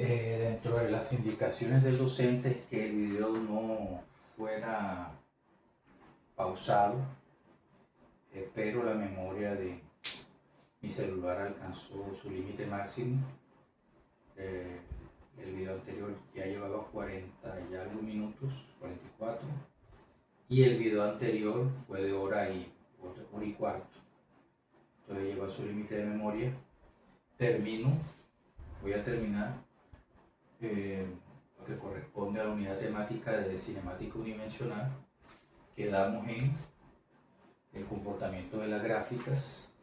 Dentro de las indicaciones del docente es que el video no fuera pausado, pero la memoria de mi celular alcanzó su límite máximo. Eh, el video anterior ya llevaba 40 y algo minutos, 44, y el video anterior fue de hora y cuarto. Entonces llegó a su límite de memoria. Voy a terminar lo que corresponde a la unidad temática de cinemática unidimensional. Quedamos en el comportamiento de las gráficas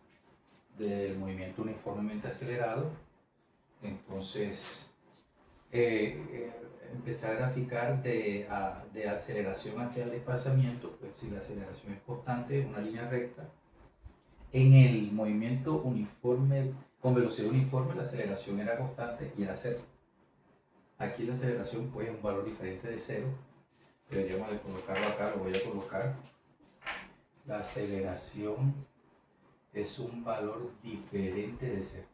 del movimiento uniformemente acelerado. Entonces, empecé a graficar de aceleración hacia el desplazamiento. Pues si la aceleración es constante, una línea recta. En el movimiento uniforme, con velocidad uniforme, la aceleración era constante y era cero. Aquí la aceleración pues es un valor diferente de cero. Deberíamos de colocarlo acá, lo voy a colocar. La aceleración es un valor diferente de cero.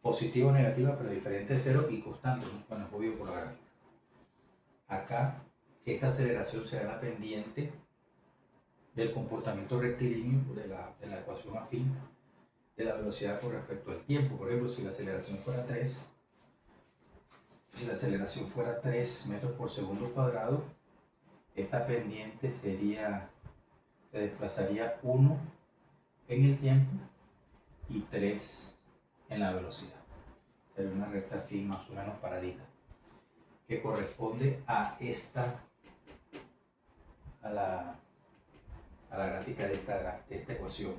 Positiva o negativa, pero diferente de cero y constante, ¿no? Bueno, es obvio por la gráfica. Acá, esta aceleración será la pendiente del comportamiento rectilíneo de la ecuación afín de la velocidad con respecto al tiempo. Por ejemplo, si la aceleración fuera 3, metros por segundo cuadrado, esta pendiente se desplazaría 1 en el tiempo y 3 en la velocidad. Sería una recta afín más o menos paradita, que corresponde a la gráfica de esta ecuación.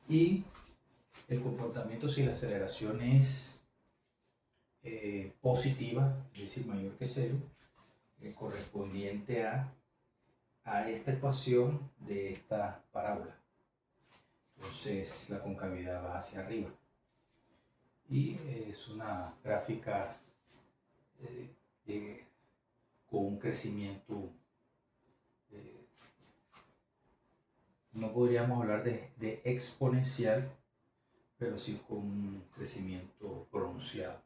Y el comportamiento, si la aceleración es positiva, es decir, mayor que cero, correspondiente a esta ecuación de esta parábola. Entonces la concavidad va hacia arriba. Y es una gráfica con un crecimiento, no podríamos hablar de exponencial, pero sí con un crecimiento pronunciado.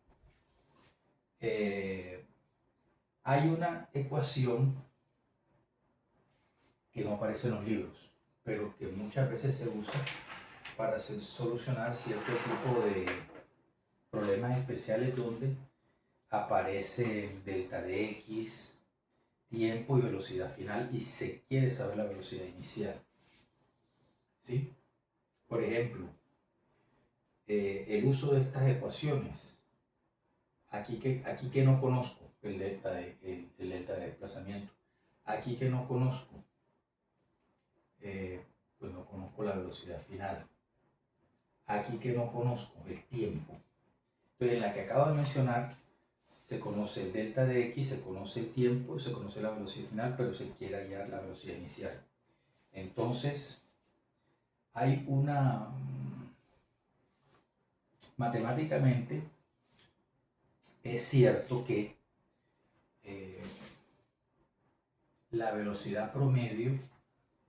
Hay una ecuación que no aparece en los libros, pero que muchas veces se usa para solucionar cierto tipo de problemas especiales donde aparece delta de x, tiempo y velocidad final, y se quiere saber la velocidad inicial. ¿Sí? Por ejemplo, el uso de estas ecuaciones. Aquí que no conozco el delta de desplazamiento. Aquí que no conozco, pues no conozco la velocidad final. Aquí que no conozco el tiempo. Entonces, en la que acabo de mencionar, se conoce el delta de x, se conoce el tiempo, se conoce la velocidad final, pero se quiere hallar la velocidad inicial. Entonces, hay matemáticamente, es cierto que la velocidad promedio,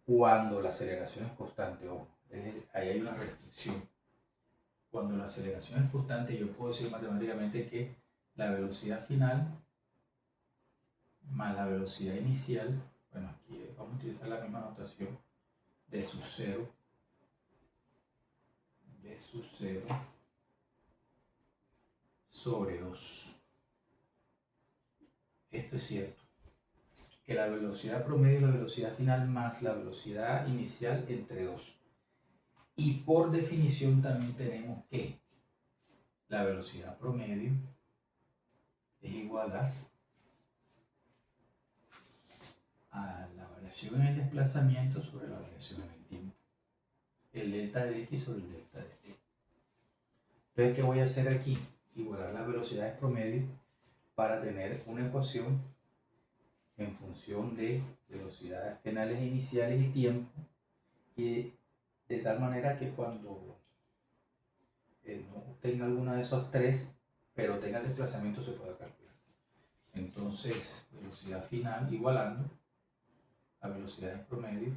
cuando la aceleración es constante, ahí hay una restricción. Cuando la aceleración es constante, yo puedo decir matemáticamente que la velocidad final más la velocidad inicial, bueno, aquí vamos a utilizar la misma notación, v sub 0 sobre 2. Esto es cierto, que la velocidad promedio es la velocidad final más la velocidad inicial entre 2. Y por definición también tenemos que la velocidad promedio es igual a la variación en el desplazamiento sobre la variación en el tiempo. El delta de x sobre el delta de t. Entonces, ¿qué voy a hacer aquí? Igualar las velocidades promedio para tener una ecuación en función de velocidades finales iniciales y tiempo, y de tal manera que cuando no tenga alguna de esos tres, pero tenga el desplazamiento, se pueda calcular. Entonces, velocidad final igualando a velocidades promedio,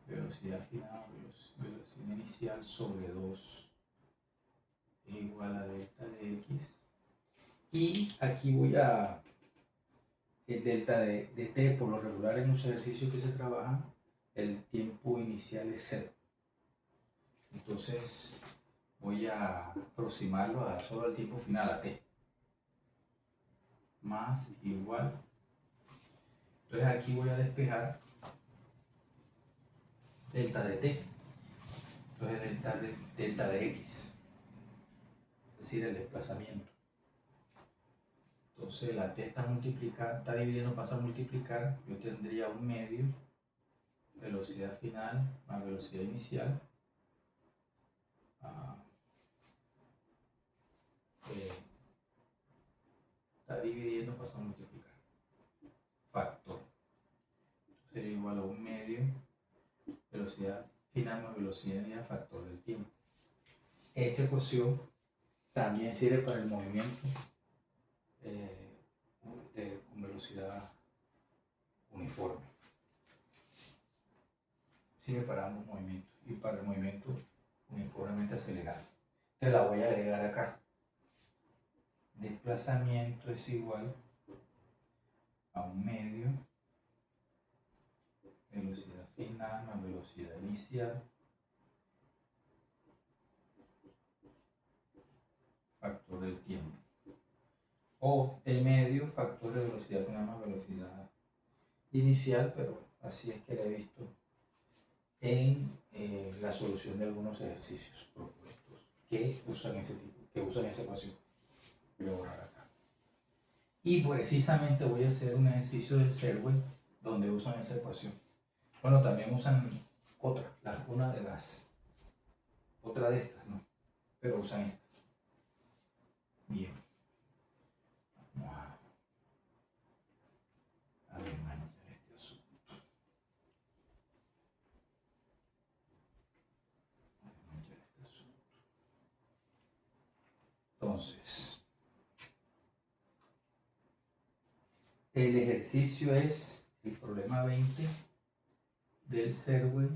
velocidad final, velocidad inicial sobre 2 es igual a delta de x. Y aquí voy a el delta de t, por lo regular en los ejercicios que se trabajan, el tiempo inicial es 0. Entonces voy a aproximarlo a solo el tiempo final, a t. Más igual. Entonces aquí voy a despejar delta de t. Entonces delta de x. Es decir, el desplazamiento. Entonces la t está multiplicando, está dividiendo, pasa a multiplicar. Yo tendría un medio, velocidad final más velocidad inicial. Está dividiendo, pasa a multiplicar. Factor. Sería igual a un medio, velocidad final más velocidad inicial, factor del tiempo. Esta ecuación también sirve para el movimiento con velocidad uniforme. Sirve para ambos movimientos y para el movimiento uniformemente acelerado. Entonces la voy a agregar acá. Desplazamiento es igual a un medio, velocidad final más velocidad inicial, factor del tiempo. O el medio, factor de velocidad final más velocidad inicial, pero así es que la he visto en la solución de algunos ejercicios propuestos que usan esa ecuación. Voy a borrar acá. Y precisamente voy a hacer un ejercicio del Serway donde usan esa ecuación. Bueno, también usan otra de estas, ¿no? Pero usan esta. Bien. Vamos a desmanchar este asunto. Entonces, el ejercicio es el problema 20 del Serway,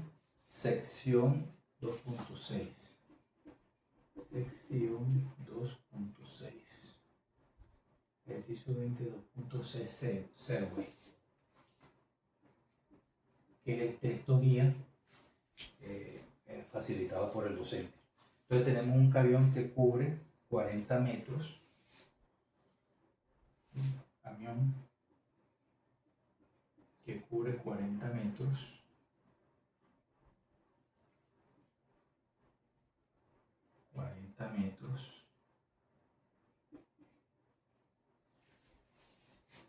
sección 2.6. Sección 2.6. Ejercicio 22.6 Serway, que es el texto guía facilitado por el docente. Entonces tenemos un camión que cubre 40 metros. Camión que cubre 40 metros.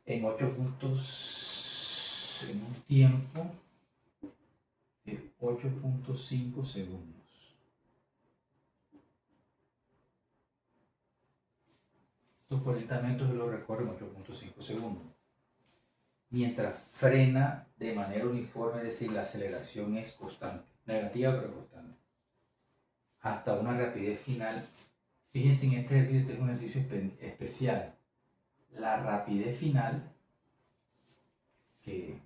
En 8 puntos, en un tiempo de 8.5 segundos. Estos 40 metros lo recorre en 8.5 segundos. Mientras frena de manera uniforme, es decir, la aceleración es constante, negativa pero constante, hasta una rapidez final. Fíjense en este ejercicio, este es un ejercicio especial. La rapidez final, que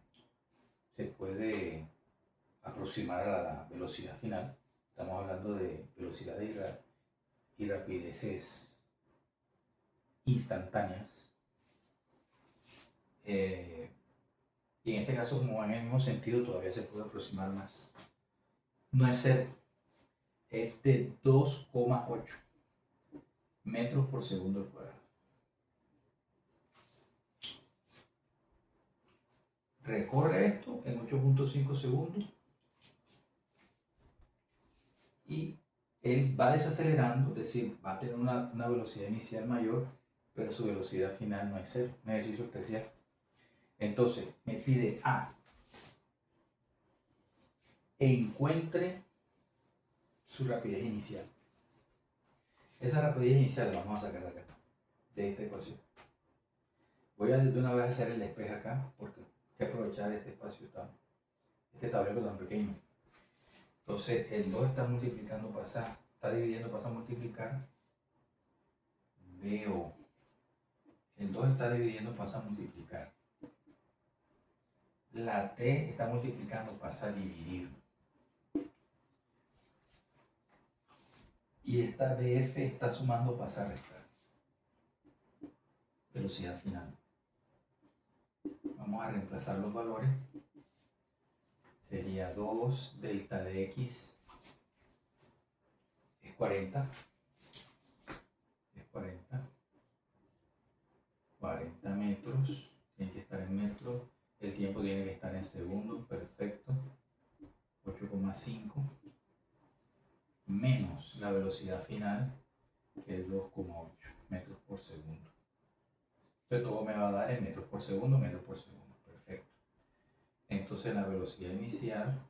se puede aproximar a la velocidad final, estamos hablando de velocidades y rapideces instantáneas. Y en este caso, como va en el mismo sentido, todavía se puede aproximar más. No es 0, es de 2,8 metros por segundo al cuadrado. Recorre esto en 8.5 segundos y él va desacelerando, es decir, va a tener una velocidad inicial mayor, pero su velocidad final no es 0, un ejercicio especial. Entonces, me pide A, encuentre su rapidez inicial. Esa rapidez inicial la vamos a sacar de acá, de esta ecuación. Voy a de una vez hacer el despeje acá, porque hay que aprovechar este espacio, este tablero tan pequeño. Entonces, el 2 está multiplicando, está dividiendo, pasa a multiplicar. Veo. El 2 está dividiendo, pasa a multiplicar. La t está multiplicando, pasa a dividir. Y esta df está sumando pasa a restar. Velocidad final. Vamos a reemplazar los valores. Sería 2 delta de x es 40. Es 40 metros. Tiene que estar en metros. El tiempo tiene que estar en segundos. Perfecto. 8,5 menos la velocidad final, que es 2,8 metros por segundo. Entonces todo me va a dar en metros por segundo, perfecto. Entonces la velocidad inicial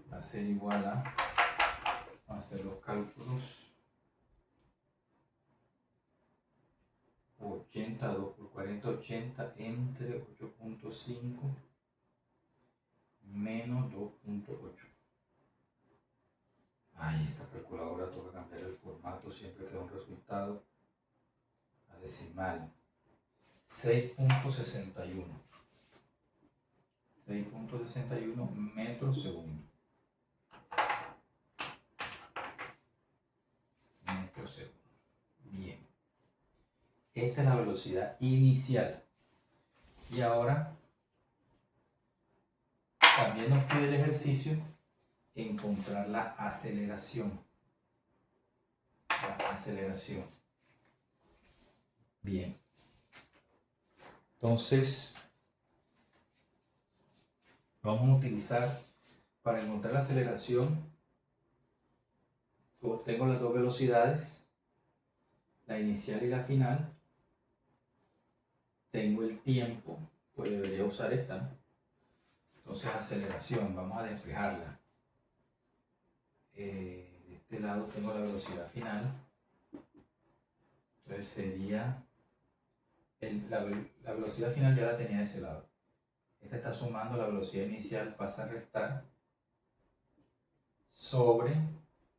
va a ser igual a, vamos a hacer los cálculos, 80, 2 por 40, 80 entre 8,5 menos 2,8. Ay, esta calculadora toca cambiar el formato, siempre queda un resultado a decimal. 6,61. 6,61 metros segundo. Metros segundo. Bien. Esta es la velocidad inicial. Y ahora también nos pide el ejercicio encontrar la aceleración. La aceleración. Bien. Entonces, vamos a utilizar para encontrar la aceleración. Tengo las dos velocidades, la inicial y la final. Tengo el tiempo, pues debería usar esta, ¿no? Entonces, aceleración, vamos a despejarla. De este lado tengo la velocidad final. Entonces sería la velocidad final ya la tenía de ese lado. Esta está sumando la velocidad inicial, pasa a restar, sobre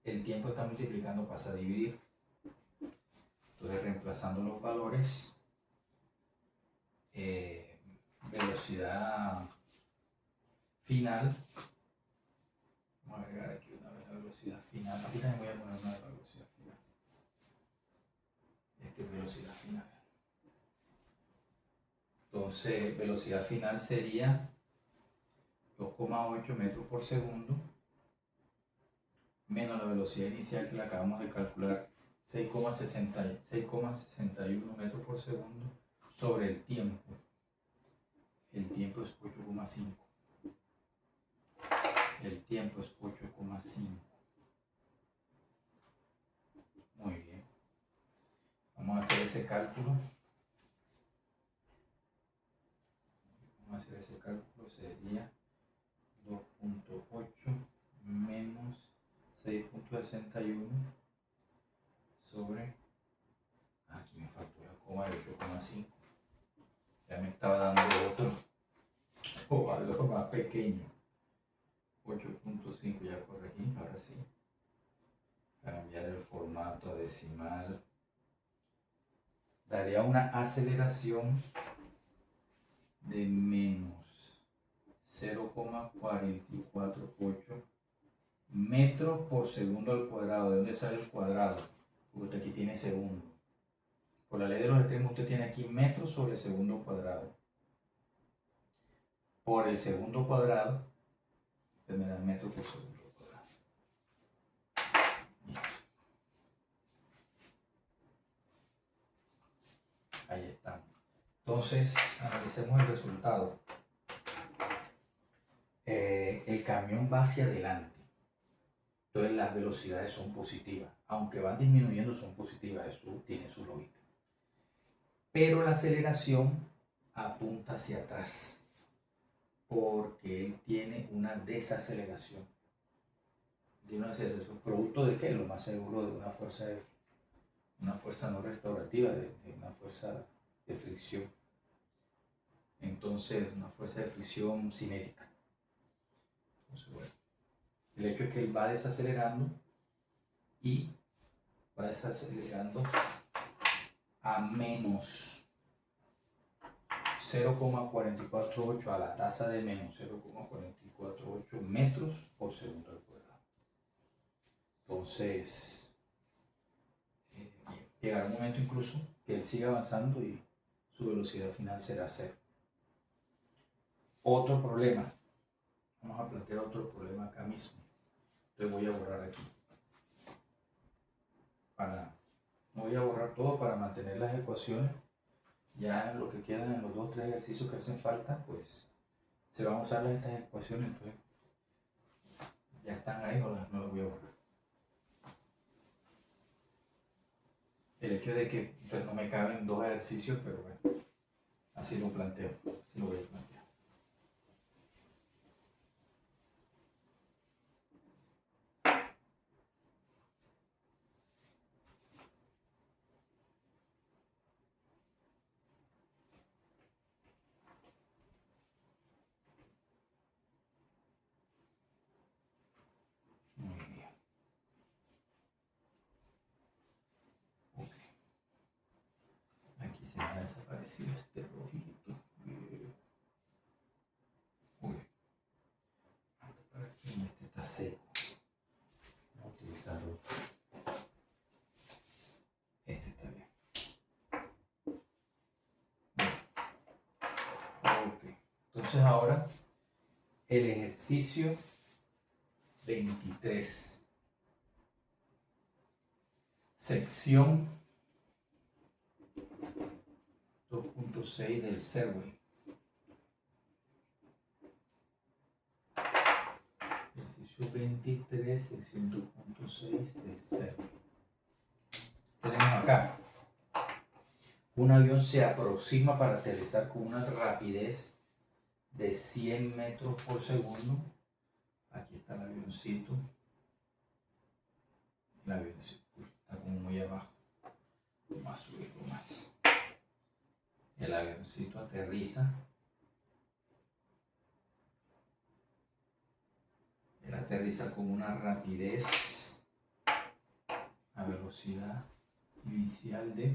el tiempo está multiplicando, pasa a dividir. Entonces reemplazando los valores, velocidad final, vamos a agregar aquí una vez la velocidad final. Aquí también voy a poner una velocidad final. Esta es velocidad final. Entonces, velocidad final sería 2,8 metros por segundo menos la velocidad inicial que la acabamos de calcular, 6,61 metros por segundo sobre el tiempo. El tiempo es 8,5. El tiempo es 8,5. Muy bien. Vamos a hacer ese cálculo. Sería 2,8 menos 6,61 sobre, aquí me faltó la coma de 8,5. Ya me estaba dando otro valor más pequeño. 8,5 ya corregí, ahora sí. Cambiar el formato a decimal. Daría una aceleración de menos 0,448 metros por segundo al cuadrado. ¿De dónde sale el cuadrado? Porque usted aquí tiene segundo. Por la ley de los extremos usted tiene aquí metros sobre segundo cuadrado. Por el segundo cuadrado, usted me da metros por segundo cuadrado. Listo. Ahí estamos. Entonces, analicemos el resultado. El camión va hacia adelante. Entonces las velocidades son positivas. Aunque van disminuyendo, son positivas. Eso tiene su lógica. Pero la aceleración apunta hacia atrás. Porque él tiene una desaceleración. Tiene una aceleración. ¿Producto de qué? Lo más seguro de una fuerza no restaurativa, de una fuerza de fricción. Entonces, una fuerza de fricción cinética. Entonces, bueno, el hecho es que él va desacelerando y va desacelerando a menos 0,448, a la tasa de menos 0,448 metros por segundo al cuadrado. Entonces, llegará un momento incluso que él siga avanzando y su velocidad final será cero. Otro problema. Vamos a plantear otro problema acá mismo. Entonces voy a borrar aquí. Voy a borrar todo para mantener las ecuaciones. Ya en lo que quedan en los 2 o 3 ejercicios que hacen falta, pues se van a usar estas ecuaciones. Entonces ya están ahí, no las voy a borrar. El hecho de que pues, no me caben 2 ejercicios, pero bueno, así lo planteo, así lo voy a plantear. Muy bien. Okay. Aquí se me ha desaparecido este rojito. Uy. Aquí este está seco. Voy a utilizar otro. Este está bien. Ok. Entonces ahora el ejercicio 23. Sección 2.6 del Serway. Ejercicio 23, sección 2.6 del Serway. Tenemos acá. Un avión se aproxima para aterrizar con una rapidez de 100 metros por segundo. Aquí está el avioncito. El avioncito está como muy abajo. Vamos a subirlo más. El avioncito aterriza. Él aterriza con una rapidez a velocidad inicial de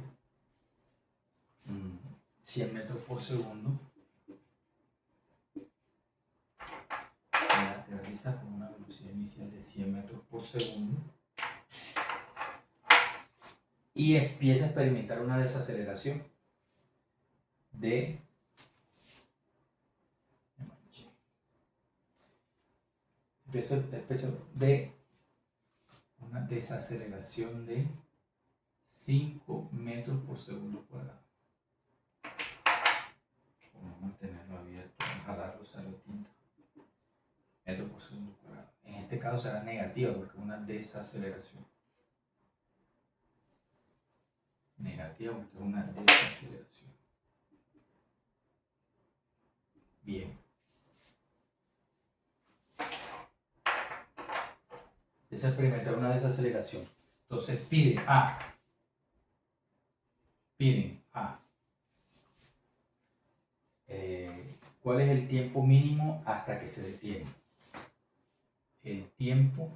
100 metros por segundo. Él aterriza con una velocidad inicial de 100 metros por segundo. Y empieza a experimentar una desaceleración de una desaceleración de 5 metros por segundo cuadrado. Vamos a mantenerlo abierto, vamos a jalarlo, sale tinta. Metros por segundo cuadrado. En este caso será negativa porque es una desaceleración. Negativa porque es una desaceleración. Bien. Es experimentar una desaceleración. Entonces piden A. ¿Cuál es el tiempo mínimo hasta que se detiene? El tiempo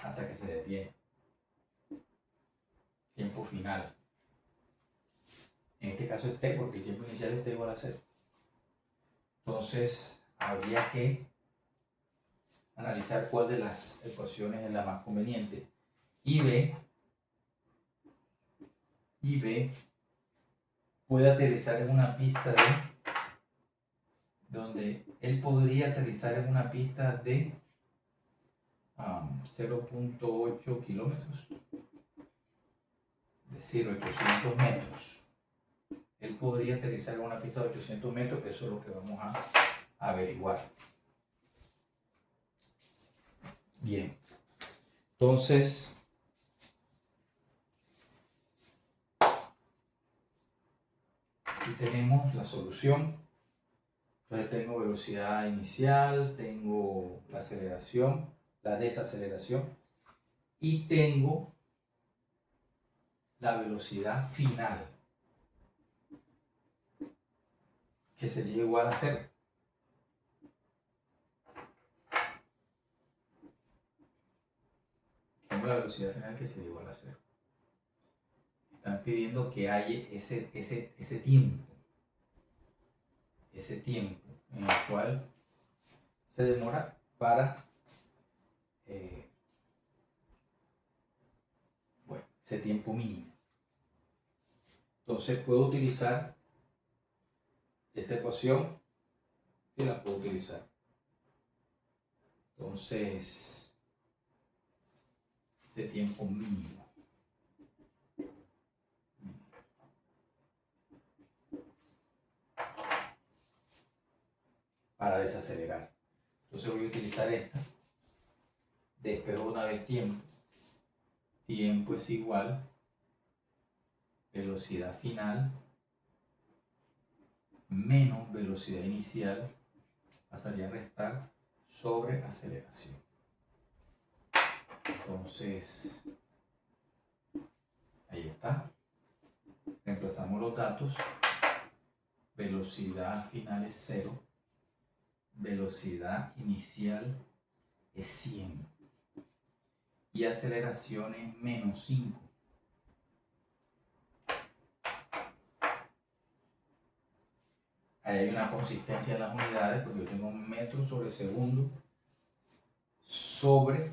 hasta que se detiene. Tiempo final. En este caso es T porque el tiempo inicial es T igual a 0. Entonces habría que analizar cuál de las ecuaciones es la más conveniente. Y B puede aterrizar en una pista donde él podría aterrizar en una pista de 0.8 kilómetros, es decir, 800 metros. Él podría aterrizar en una pista de 800 metros, que eso es lo que vamos a averiguar. Bien, entonces aquí tenemos la solución. Entonces tengo velocidad inicial, tengo la aceleración, la desaceleración y tengo la velocidad final, que sería igual a 0. Tengo la velocidad final que sería igual a 0. Están pidiendo que haya ese tiempo en el cual se demora para ese tiempo mínimo. Entonces puedo utilizar esta ecuación y la puedo utilizar. Entonces, ese tiempo mínimo. Para desacelerar. Entonces voy a utilizar esta. Despejo una vez tiempo. Tiempo es igual velocidad final menos velocidad inicial, pasaría a restar sobre aceleración. Entonces, ahí está. Reemplazamos los datos. Velocidad final es 0. Velocidad inicial es 100. Y aceleración es menos 5. Ahí hay una consistencia en las unidades porque yo tengo metros sobre segundo sobre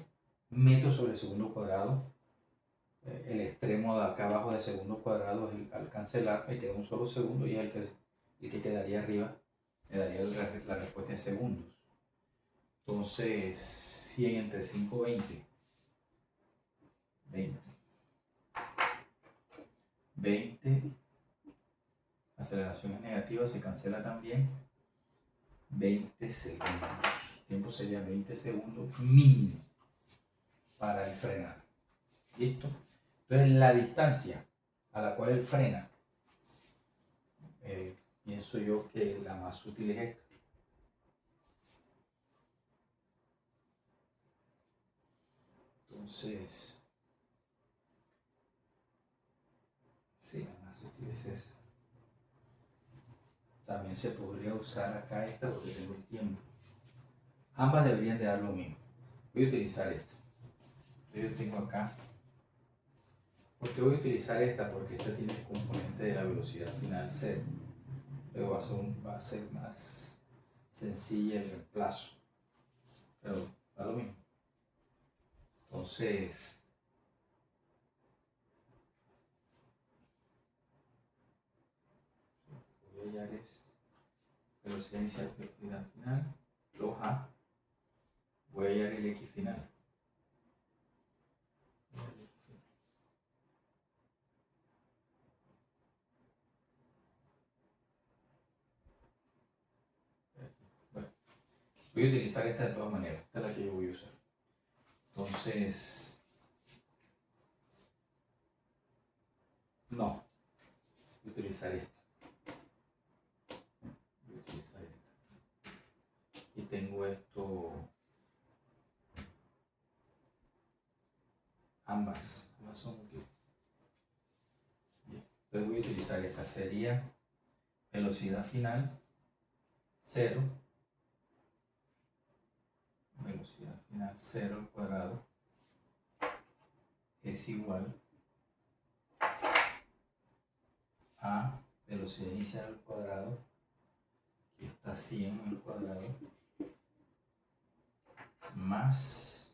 metros sobre segundo cuadrado. El extremo de acá abajo de segundo cuadrado, al cancelar me queda un solo segundo y es el que quedaría arriba, me daría la respuesta en segundos. Entonces 100 entre 5, 20. 20. Aceleración es negativa, se cancela también. 20 segundos. El tiempo sería 20 segundos mínimo para el frenar. ¿Listo? Entonces la distancia a la cual él frena, pienso yo que la más útil es esta. Entonces, sí, la más útil es esa. También se podría usar acá esta porque tengo el tiempo. Ambas deberían de dar lo mismo. Voy a utilizar esta. Yo tengo acá. ¿Por qué voy a utilizar esta? Porque esta tiene el componente de la velocidad final 0. Luego va a ser más sencilla el reemplazo. Pero da lo mismo. Entonces, voy a hallar es velocidad inicial, velocidad final, 2A. Voy a hallar el X final. Bueno, voy a utilizar esta de todas maneras. Esta es la que yo voy a usar. Entonces, no. Voy a utilizar esta. Y tengo esto. Ambas son útiles. Bien. Entonces voy a utilizar esta. Sería velocidad final 0. Velocidad final 0 al cuadrado es igual a velocidad inicial al cuadrado, que está 100 al cuadrado, más...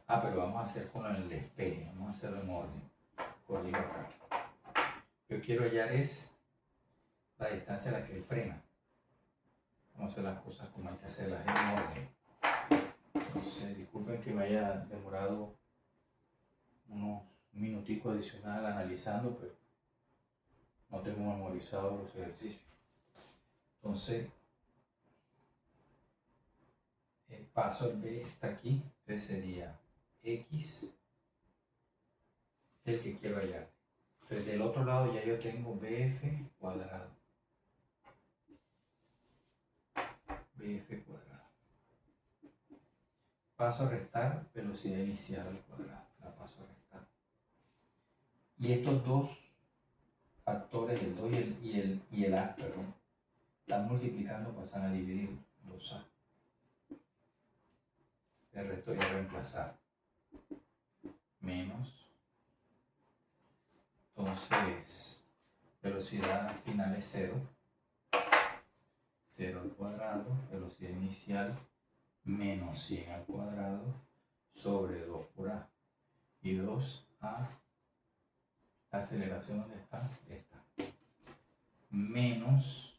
pero vamos a hacer con el despegue, vamos a hacerlo en orden. Corrijo acá. Yo quiero hallar es la distancia a la que él frena. Vamos a hacer las cosas como hay que hacerlas en orden. Entonces, disculpen que me haya demorado unos minuticos adicionales analizando, pero no tengo memorizado los ejercicios. Entonces, el paso al B está aquí, entonces sería X el que quiero hallar. Entonces, del otro lado ya yo tengo BF cuadrado. BF cuadrado. Paso a restar velocidad inicial al cuadrado. La paso a restar. Y estos dos factores, el 2 y el A, perdón, están multiplicando, pasan a dividir 2A. El resto ya reemplazar. Menos. Entonces, velocidad final es 0. 0 al cuadrado. Velocidad inicial menos 100 al cuadrado sobre 2 por A. Y 2A, la aceleración, ¿dónde está? Esta. Menos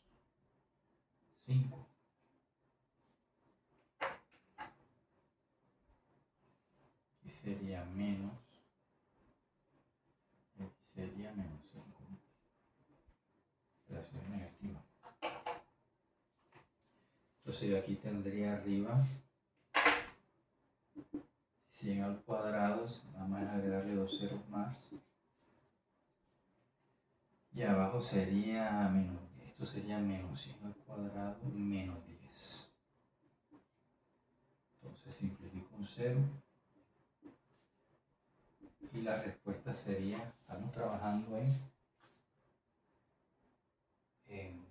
5. Y sería menos 5. Aceleración negativa. Entonces yo aquí tendría arriba 100 al cuadrado, nada más agregarle 2 ceros más. Y abajo sería menos 10. Esto sería menos 100 al cuadrado menos 10. Entonces simplifico un 0. Y la respuesta sería, estamos trabajando en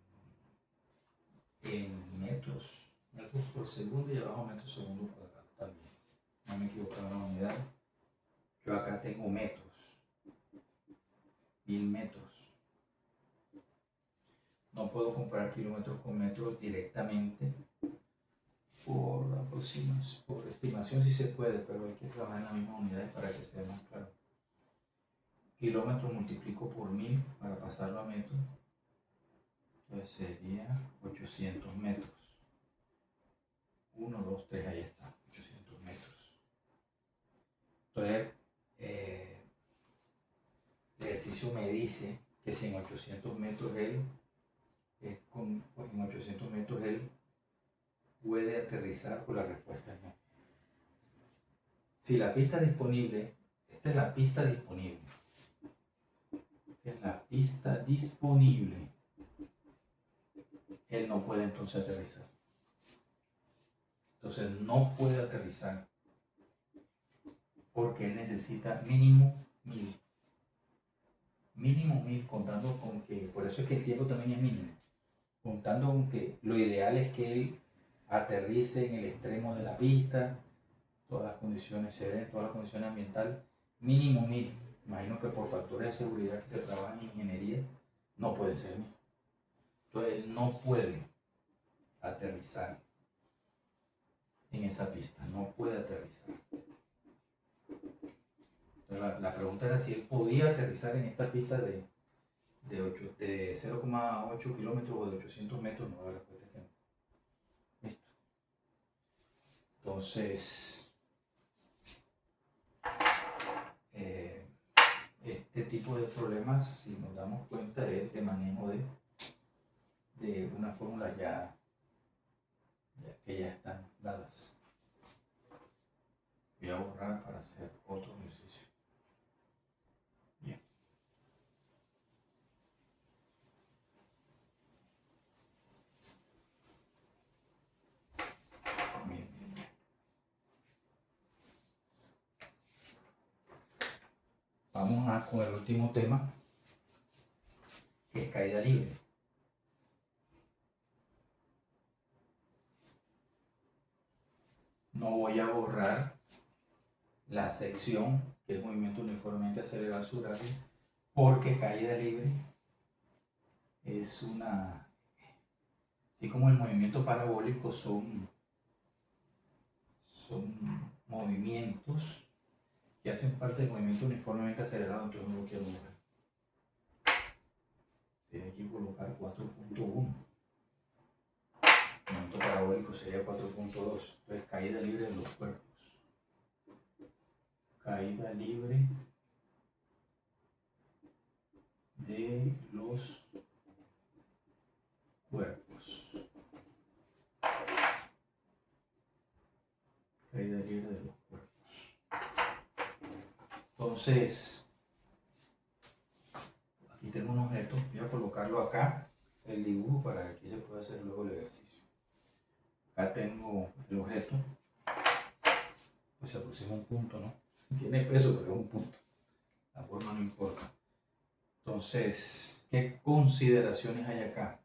metros por segundo y abajo metros segundo cuadrado también. No me equivoco en la unidad. Yo acá tengo metros. 1000 metros. No puedo comparar kilómetros con metros directamente por aproximación, por estimación sí se puede, pero hay que trabajar en las mismas unidades para que sea más claro. Kilómetros multiplico por 1000 para pasarlo a metros. Entonces sería 800 metros. 1, 2, 3, ahí está, 800 metros. Entonces, el ejercicio me dice que si en 800 metros él puede aterrizar, pues la respuesta es no. Si la pista disponible, esta es la pista disponible. Esta es la pista disponible. Él no puede entonces aterrizar. Entonces no puede aterrizar porque él necesita mínimo 1000. Mínimo 1000, contando con que, por eso es que el tiempo también es mínimo. Contando con que lo ideal es que él aterrice en el extremo de la pista, todas las condiciones se den, todas las condiciones ambientales, mínimo 1000. Imagino que por factores de seguridad que se trabajan en ingeniería, no puede ser 1000. Entonces él no puede aterrizar en esa pista, no puede aterrizar. Entonces la pregunta era si él podía aterrizar en esta pista de 0,8 kilómetros o de 800 metros. No, la respuesta es que no. Listo. Entonces, este tipo de problemas, si nos damos cuenta, es de manejo de una fórmula que ya están dadas. Voy a borrar para hacer otro ejercicio. Bien. Bien. Vamos con el último tema, que es caída libre. No voy a borrar la sección, que es movimiento uniformemente acelerado su radio, porque caída libre es una, así como el movimiento parabólico son movimientos que hacen parte del movimiento uniformemente acelerado, entonces no lo quiero borrar. Tiene que colocar 4.1. El movimiento parabólico sería 4.2. Entonces caída libre de los cuerpos. Caída libre de los cuerpos. Caída libre de los cuerpos. Entonces, aquí tengo un objeto. Voy a colocarlo acá, el dibujo, para que aquí se pueda hacer luego el ejercicio. Acá tengo el objeto. Pues se aproxima un punto, ¿no? Tiene peso, pero es un punto. La forma no importa. Entonces, ¿qué consideraciones hay acá?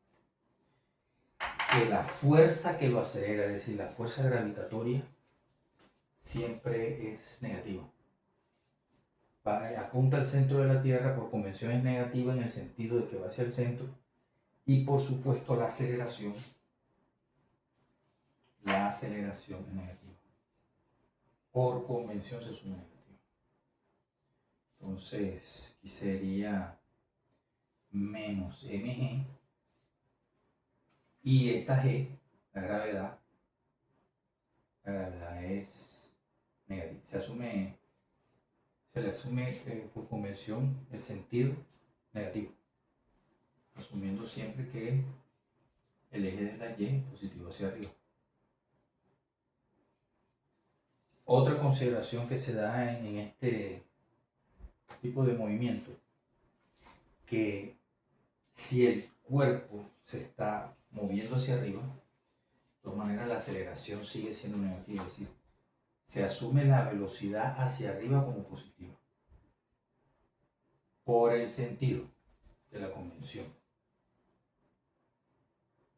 Que la fuerza que lo acelera, es decir, la fuerza gravitatoria, siempre es negativa. Apunta al centro de la Tierra, por convención es negativa en el sentido de que va hacia el centro. Y por supuesto la aceleración es negativa. Por convención se asume negativo. Entonces, aquí sería menos mg. Y esta g, la gravedad es negativa. Se le asume por convención el sentido negativo, asumiendo siempre que el eje de la y es positivo hacia arriba. Otra consideración que se da en este tipo de movimiento, que si el cuerpo se está moviendo hacia arriba, de todas maneras la aceleración sigue siendo negativa, es decir, se asume la velocidad hacia arriba como positiva por el sentido de la convención.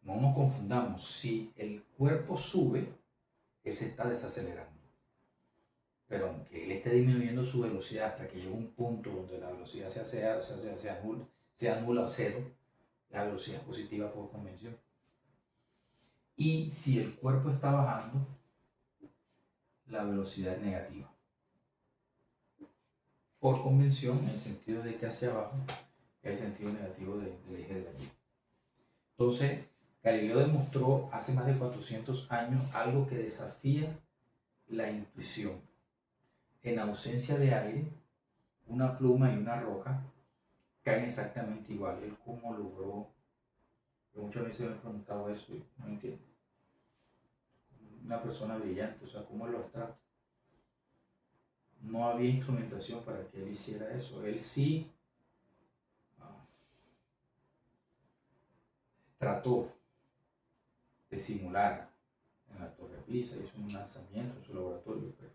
No nos confundamos, si el cuerpo sube, él se está desacelerando. Pero aunque él esté disminuyendo su velocidad hasta que llegue a un punto donde la velocidad se anula a cero, la velocidad es positiva por convención. Y si el cuerpo está bajando, la velocidad es negativa. Por convención, en el sentido de que hacia abajo es el sentido negativo del eje de la Y. Entonces, Galileo demostró hace más de 400 años algo que desafía la intuición. En ausencia de aire, una pluma y una roca caen exactamente igual. Él cómo logró, yo muchas veces me he preguntado eso y no entiendo. Una persona brillante, o sea, cómo él lo abstracto. No había instrumentación para que él hiciera eso. Él sí trató de simular en la Torre Pisa, hizo un lanzamiento en su laboratorio, pero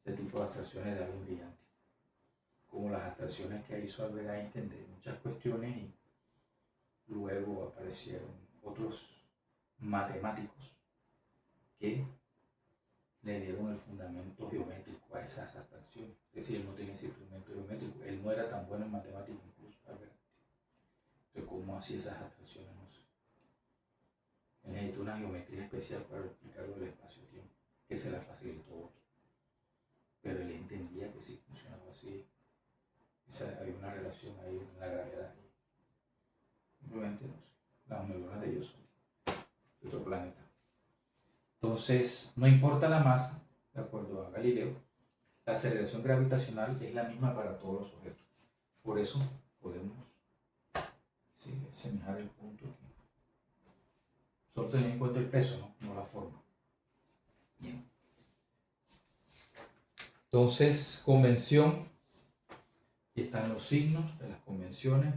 ese tipo de abstracciones de alguien brillante, como las abstracciones que hizo Albert Einstein de muchas cuestiones, y luego aparecieron otros matemáticos que le dieron el fundamento geométrico a esas abstracciones. Es decir, él no tenía ese instrumento geométrico, él no era tan bueno en matemáticas incluso, Albert. Entonces, ¿cómo hacía esas abstracciones? No sé. Él necesitó una geometría especial para explicarlo del espacio-tiempo, que se la facilitó otro. Pero él entendía que sí funcionaba así. Había una relación ahí en la gravedad. Simplemente no sé. Las neuronas de ellos son de otro planeta. Entonces, no importa la masa, de acuerdo a Galileo, la aceleración gravitacional es la misma para todos los objetos. Por eso podemos semejar el punto aquí. Solo tener en cuenta el peso, no la forma. Bien. Entonces, convención, y están los signos de las convenciones.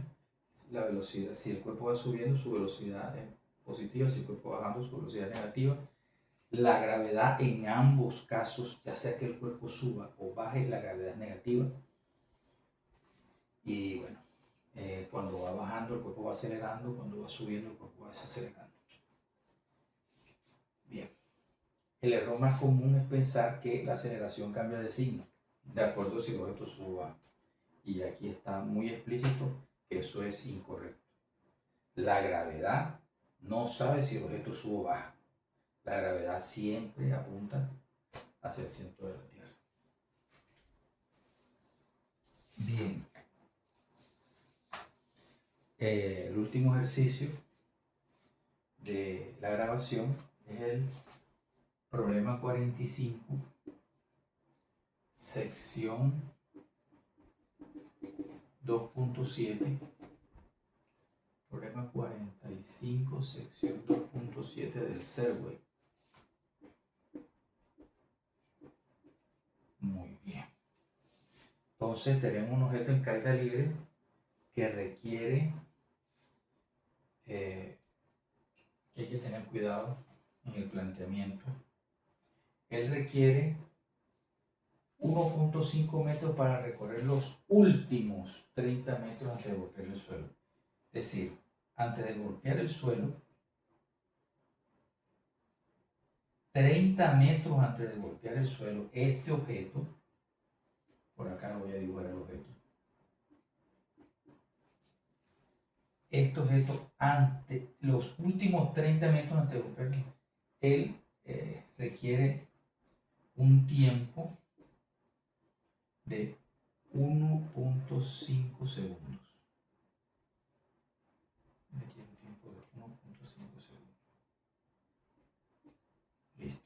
La velocidad, si el cuerpo va subiendo, su velocidad es positiva; si el cuerpo va bajando, su velocidad es negativa. La gravedad en ambos casos, ya sea que el cuerpo suba o baje, la gravedad es negativa. Y bueno, cuando va bajando, el cuerpo va acelerando; cuando va subiendo, el cuerpo va desacelerando. Bien. El error más común es pensar que la aceleración cambia de signo, de acuerdo si el objeto sube o baja. Y aquí está muy explícito que eso es incorrecto. La gravedad no sabe si el objeto sube o baja. La gravedad siempre apunta hacia el centro de la Tierra. Bien. El último ejercicio de la grabación es el problema 45, sección 2.7. Problema 45, sección 2.7 del Serway. Muy bien. Entonces tenemos un objeto en caída libre que requiere, que hay que tener cuidado en el planteamiento. Él requiere 1.5 metros para recorrer los últimos 30 metros antes de golpear el suelo. Es decir, antes de golpear el suelo, 30 metros antes de golpear el suelo, este objeto, por acá voy a dibujar el objeto, este objeto, ante los últimos 30 metros antes de golpear, él requiere un tiempo de 1.5 segundos. Aquí un tiempo de 1.5 segundos. Listo.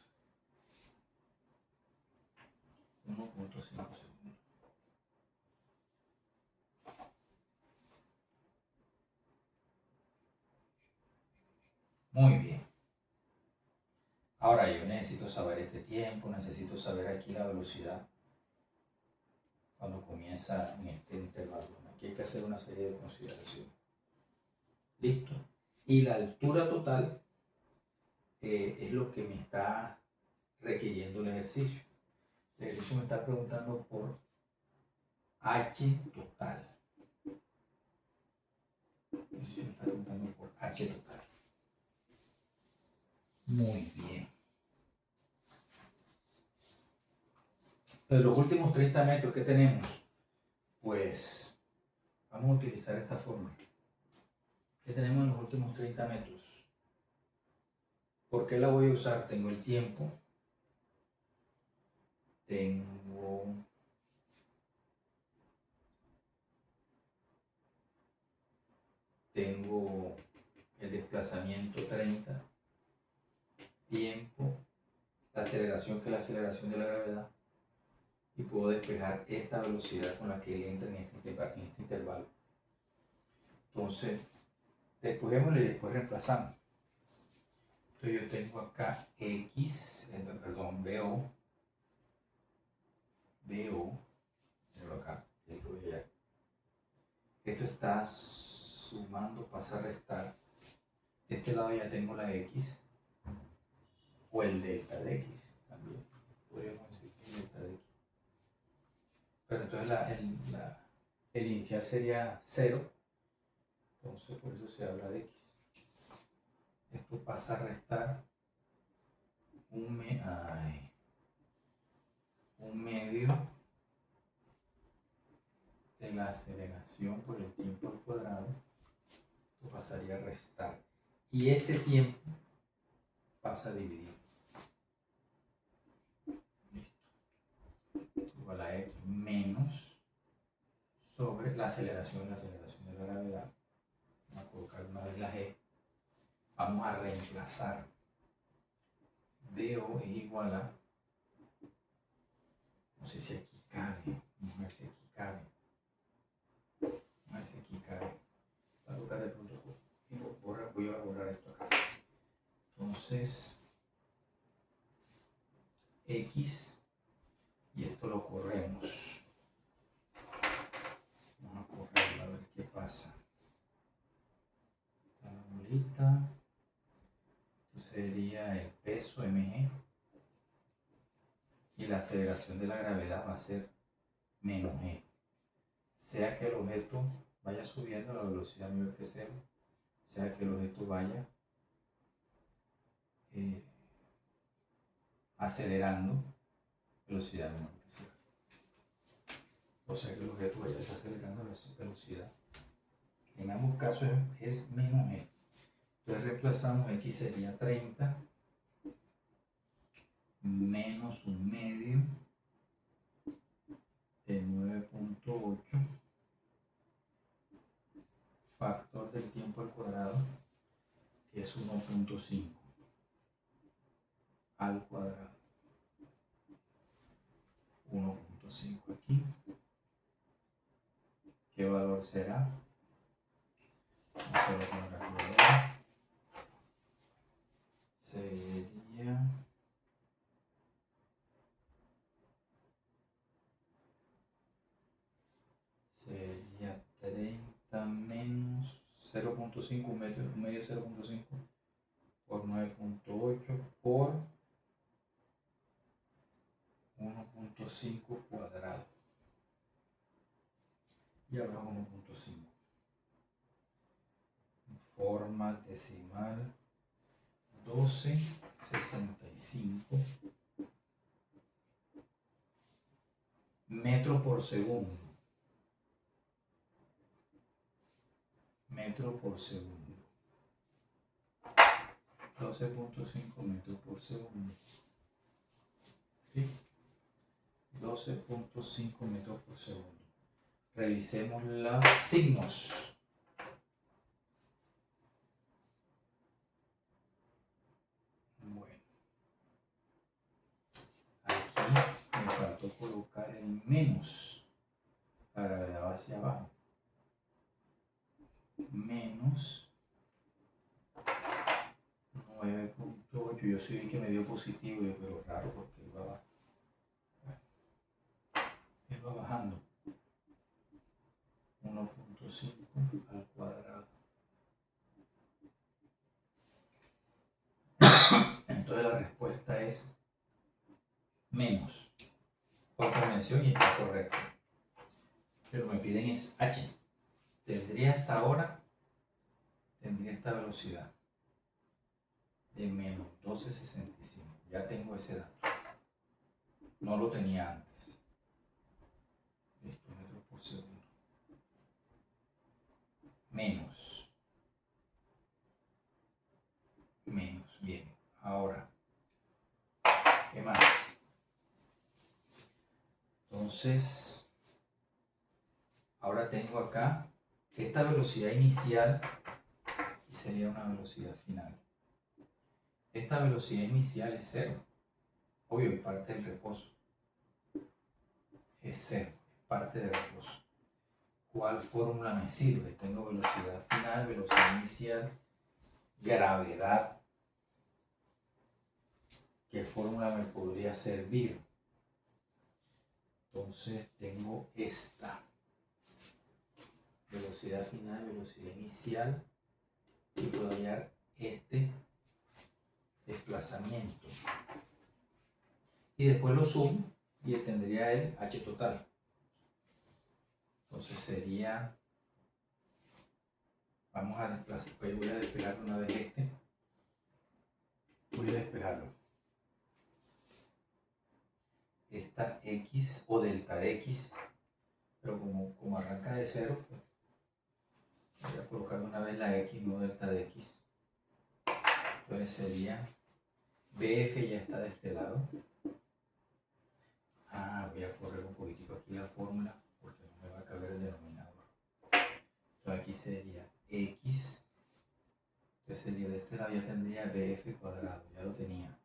1.5 segundos. Muy bien. Ahora yo necesito saber este tiempo, necesito saber aquí la velocidad cuando comienza en este intervalo. Aquí hay que hacer una serie de consideraciones. Listo. Y la altura total es lo que me está requiriendo el ejercicio. El ejercicio me está preguntando por H total. El ejercicio me está preguntando por H total. Muy bien. De los últimos 30 metros que tenemos, pues vamos a utilizar esta forma. ¿Qué tenemos en los últimos 30 metros? ¿Por qué la voy a usar? Tengo el tiempo, tengo el desplazamiento 30, tiempo, la aceleración que es la aceleración de la gravedad, y puedo despejar esta velocidad con la que él entra en este intervalo. Entonces, despejémoslo y después reemplazamos. Entonces yo tengo acá X, perdón, BO, acá, esto está sumando, pasa a restar. De este lado ya tengo la X, o el delta de X también, podríamos decir el delta de X. Pero entonces el inicial sería 0, entonces por eso se habla de X. Esto pasa a restar un medio de la aceleración por el tiempo al cuadrado. Esto pasaría a restar. Y este tiempo pasa a dividir. Listo. Igual a X menos sobre la aceleración de la gravedad. Vamos a colocar una vez la G. Vamos a reemplazar. DO es igual a, no sé si aquí cabe, vamos a ver si aquí cabe. Vamos a ver si aquí cabe. Voy a tocar de pronto, voy a borrar esto acá. Entonces, X, y esto lo corremos. Vamos a correrlo a ver qué pasa. La bolita. Esto sería el peso mg. Y la aceleración de la gravedad va a ser menos g. Sea que el objeto vaya subiendo a la velocidad mayor que 0, sea que el objeto vaya acelerando velocidad menor que 0. O sea que el objeto vaya desacelerando velocidad. En ambos casos es menos g. Entonces reemplazamos, X sería 30 menos un medio de 9.8 factor del tiempo al cuadrado, que es 1.5 al cuadrado. 1.5 aquí. ¿Qué valor será? Vamos a hacerlo con la calculadora. Sería 30 menos 0.5, un medio 0.5 por 9.8 por 1.5 cuadrado. Y abajo 1.5. Forma decimal 1265 metro por segundo. Metro por segundo. 12.5 metros por segundo. ¿Sí? 12.5 metros por segundo. Revisemos los signos. Bueno, aquí me faltó colocar el menos para de abajo hacia abajo. Menos 9.8. Yo sí vi que me dio positivo, pero raro porque él va bajando. 1.5 al cuadrado. Entonces la respuesta es menos. Por convención y está correcto. Pero me piden es h. Tendría hasta ahora, tendría esta velocidad de menos 12.65. Ya tengo ese dato. No lo tenía antes. Listo, metros por segundo. Menos. Bien. Ahora, ¿qué más? Entonces, ahora tengo acá esta velocidad inicial y sería una velocidad final. Esta velocidad inicial es 0. Obvio, es parte del reposo. Es 0, es parte del reposo. ¿Cuál fórmula me sirve? Tengo velocidad final, velocidad inicial, gravedad. ¿Qué fórmula me podría servir? Entonces tengo esta. Velocidad final, velocidad inicial. Y puedo hallar este desplazamiento. Y después lo sumo y tendría el h total. Entonces sería, vamos a desplazar, pues voy a despejar una vez este. Voy a despejarlo. Esta x o delta de x, pero como arranca de 0, pues voy a colocar una vez la x, no delta de x. Entonces sería bf ya está de este lado. Voy a correr un poquitico aquí la fórmula porque no me va a caber el denominador. Entonces aquí sería x. Entonces sería de este lado ya tendría bf cuadrado, ya lo tenía.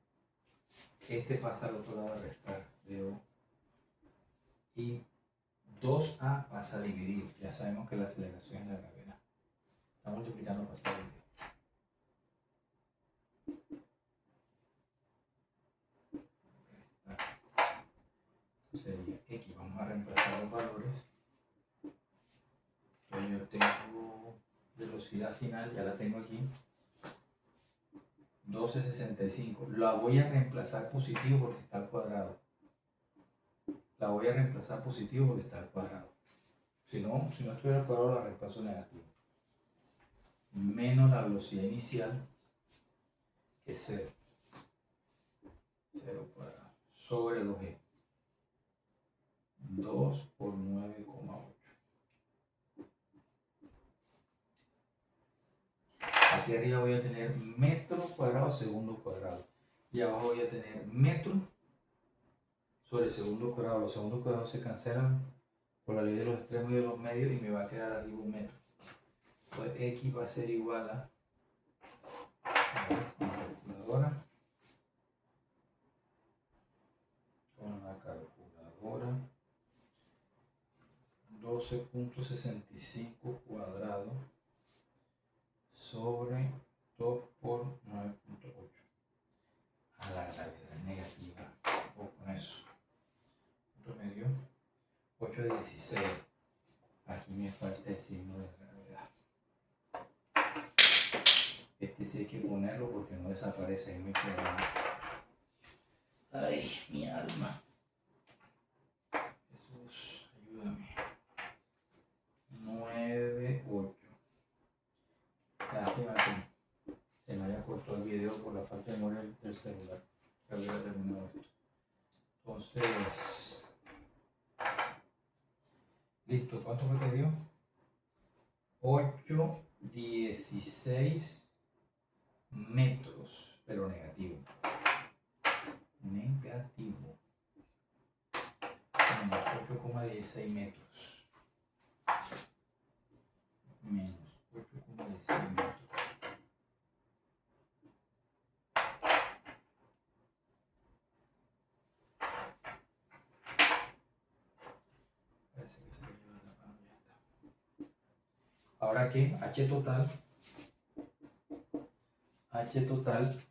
Este pasa al otro lado a restar, veo. Y 2a pasa a dividir. Ya sabemos que la aceleración es la gravedad. Está multiplicando pasa a dividir. Sería x, vamos a reemplazar los valores. Entonces yo tengo velocidad final, ya la tengo aquí, 12.65. La voy a reemplazar positivo porque está al cuadrado. La voy a reemplazar positivo porque está al cuadrado. Si no estuviera al cuadrado, la reemplazo negativo. Menos la velocidad inicial, que es 0. 0 cuadrado sobre 2g. 2 por 9,8. Aquí arriba voy a tener metro cuadrado segundo cuadrado. Y abajo voy a tener metro sobre segundo cuadrado. Los segundos cuadrados se cancelan por la ley de los extremos y de los medios y me va a quedar arriba un metro. Pues x va a ser igual a con la calculadora 12.65 cuadrado sobre 2 por 9.8 a la gravedad negativa. O con eso. Otro medio 8/16. Aquí me falta el signo de gravedad. Este sí hay que ponerlo porque no desaparece en mi programa. Ay, mi alma. Jesús, ayúdame. 9.8. Lástima que se me haya cortado el video por la falta de memoria del celular. Que había terminado esto. Entonces, listo. ¿Cuánto fue que dio? 8.16 metros, pero negativo. Negativo. 8,16 metros. Menos 8,16 metros. Parece que se lleva la mano, ya está. Ahora que H total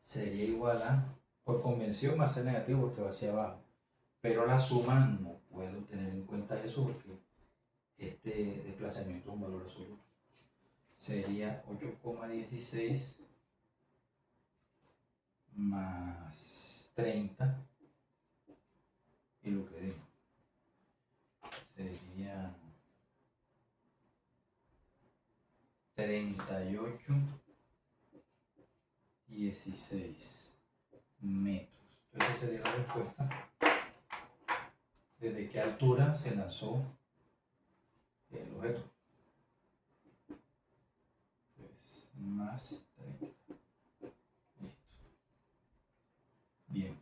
sería igual a, por convención va a ser negativo porque va hacia abajo, pero la suma no puedo tener en cuenta eso porque este desplazamiento es un valor absoluto. Sería 8,16 más 30 y lo que digo sería 38,16 metros. Entonces esa sería la respuesta. ¿Desde qué altura se lanzó el objeto? Entonces, más 30. Listo. Bien.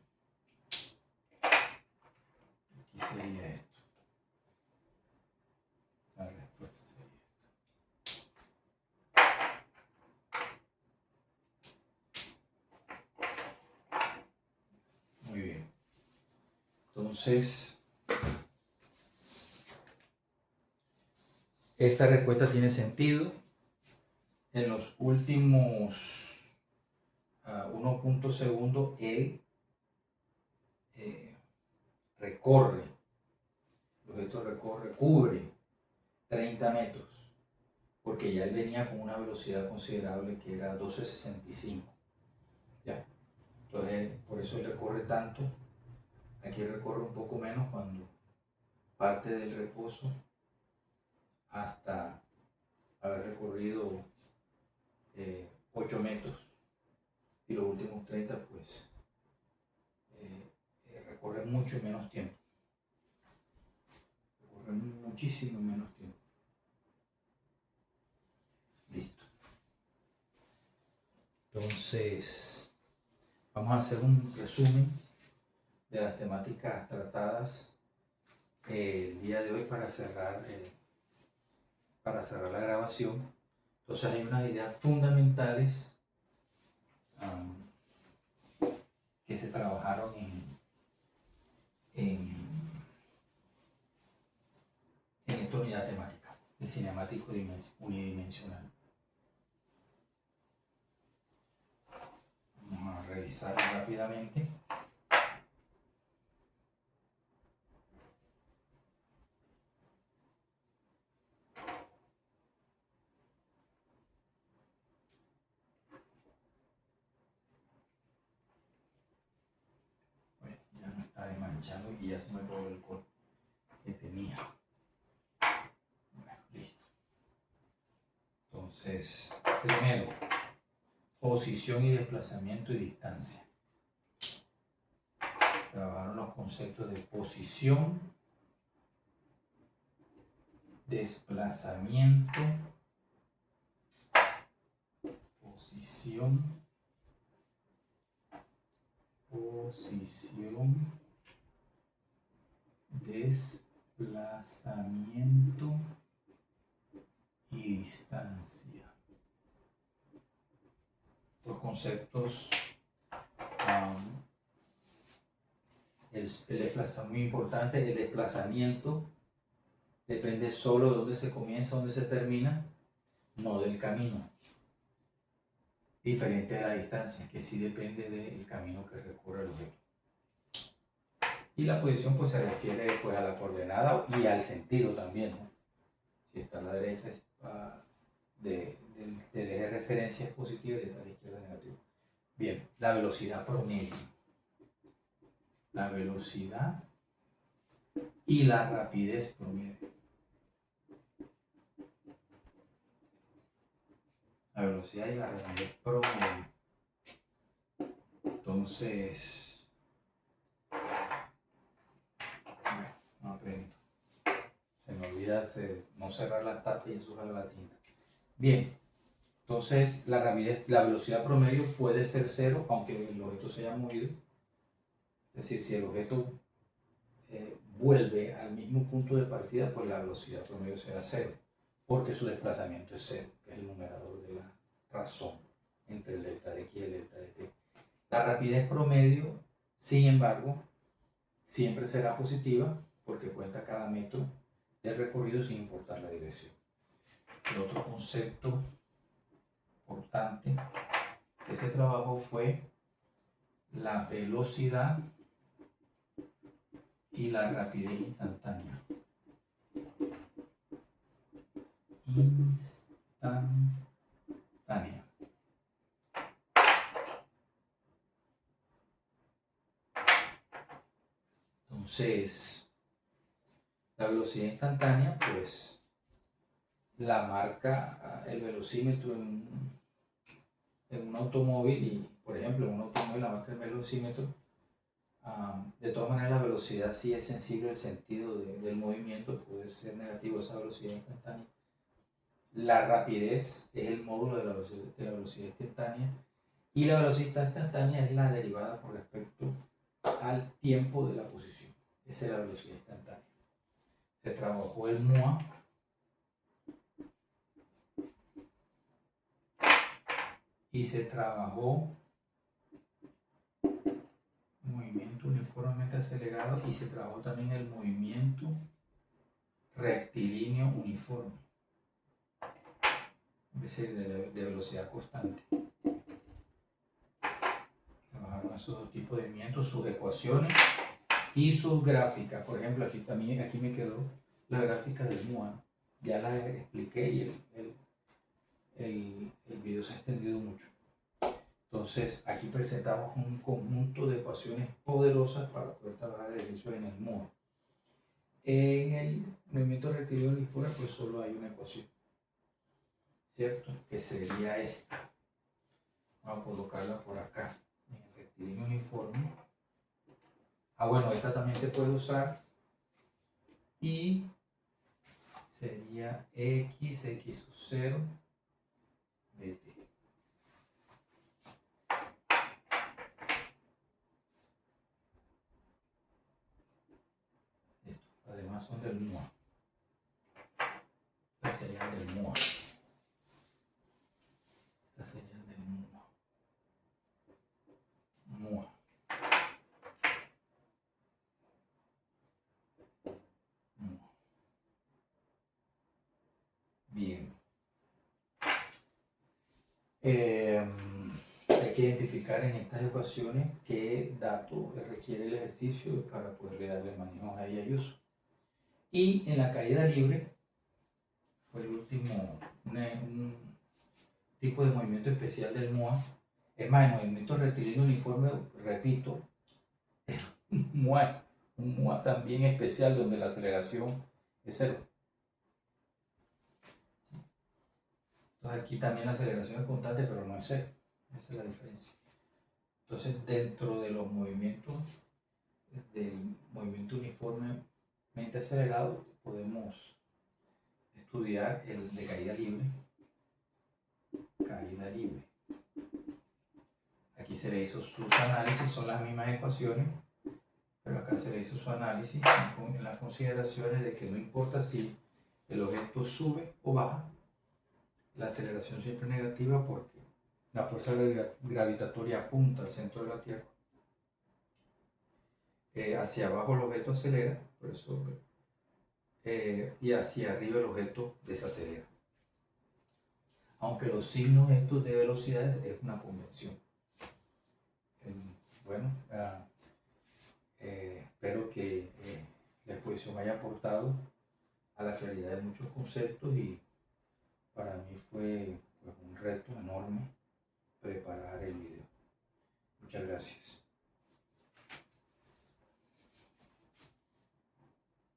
Aquí sería esto. La respuesta sería esta. Muy bien. Entonces, esta respuesta tiene sentido. En los últimos 1 segundos, él recorre, el objeto cubre 30 metros, porque ya él venía con una velocidad considerable que era 12,65. ¿Ya? Entonces, por eso él recorre tanto. Aquí recorre un poco menos cuando parte del reposo hasta haber recorrido 8 metros y los últimos 30 pues recorren mucho menos tiempo, recorren muchísimo menos tiempo. Listo. Entonces vamos a hacer un resumen de las temáticas tratadas el día de hoy para cerrar la grabación. Entonces hay unas ideas fundamentales que se trabajaron en esta unidad temática de cinemático unidimensional. Vamos a revisar rápidamente. Ya no está desmanchando y ya se me acabó el alcohol que tenía. Bueno, listo. Entonces, primero, posición y desplazamiento y distancia. Trabajaron los conceptos de posición, desplazamiento, posición, desplazamiento y distancia. Los conceptos, el desplazamiento, muy importante, el desplazamiento depende solo de dónde se comienza, dónde se termina, no del camino. Diferente de la distancia, que sí depende del camino que recorre el objeto. Y la posición pues se refiere pues a la coordenada y al sentido también, ¿no? Si está a la derecha del eje de referencia es positiva, si está a la izquierda es negativa. Bien, la velocidad promedio. La velocidad y la rapidez promedio. La velocidad y la rapidez promedio. Entonces, bueno, no aprendo. Se me olvida no cerrar la tapa y ensuciar la tinta. Bien, entonces la velocidad promedio puede ser 0, aunque el objeto se haya movido. Es decir, si el objeto vuelve al mismo punto de partida, pues la velocidad promedio será cero, porque su desplazamiento es cero, que es el numerador de la razón entre el delta de x y el delta de t. La rapidez promedio, sin embargo, siempre será positiva porque cuenta cada metro del recorrido sin importar la dirección. El otro concepto importante que se trabajó fue la velocidad y la rapidez instantánea. Instantánea. Entonces, la velocidad instantánea, pues, la marca el velocímetro en un automóvil y, por ejemplo, en un automóvil la marca el velocímetro. De todas maneras, la velocidad sí es sensible al sentido del movimiento, puede ser negativo esa velocidad instantánea. La rapidez es el módulo de la velocidad instantánea y la velocidad instantánea es la derivada con respecto al tiempo de la posición. Esa es la velocidad instantánea. Se trabajó el MOA y se trabajó movimiento uniformemente acelerado y se trabajó también el movimiento rectilíneo uniforme, es decir, de velocidad constante. Trabajaron esos dos tipos de movimientos, sus ecuaciones y sus gráficas. Por ejemplo, aquí me quedó la gráfica del MOA. Ya la expliqué y el video se ha extendido mucho. Entonces, aquí presentamos un conjunto de ecuaciones poderosas para poder trabajar el ejercicio en el MOA. En el movimiento rectilíneo uniforme, pues solo hay una ecuación, ¿cierto? Que sería esta. Vamos a colocarla por acá, en el rectilíneo uniforme. Bueno, esta también se puede usar y sería x sub 0 dt. Además son del MOA. Estas serían del MOA. Estas serían del MOA. MOA. Bien. Hay que identificar en estas ecuaciones qué dato requiere el ejercicio para poderle darle manejo a ella y uso. Y en la caída libre fue el último, un tipo de movimiento especial del MOA. Es más, el movimiento rectilíneo uniforme, repito, es un MOA también especial donde la aceleración es cero. Entonces aquí también la aceleración es constante, pero no es cero. Esa es la diferencia. Entonces, dentro de los movimientos del movimiento uniformemente acelerado, podemos estudiar el de caída libre. Caída libre. Aquí se le hizo sus análisis, son las mismas ecuaciones, pero acá se le hizo su análisis en las consideraciones de que no importa si el objeto sube o baja, la aceleración siempre es negativa porque la fuerza gravitatoria apunta al centro de la Tierra. Hacia abajo el objeto acelera, por eso, y hacia arriba el objeto desacelera. Aunque los signos estos de velocidades es una convención. Bueno, espero que la exposición haya aportado a la claridad de muchos conceptos y para mí fue pues, un reto enorme preparar el video. Muchas gracias.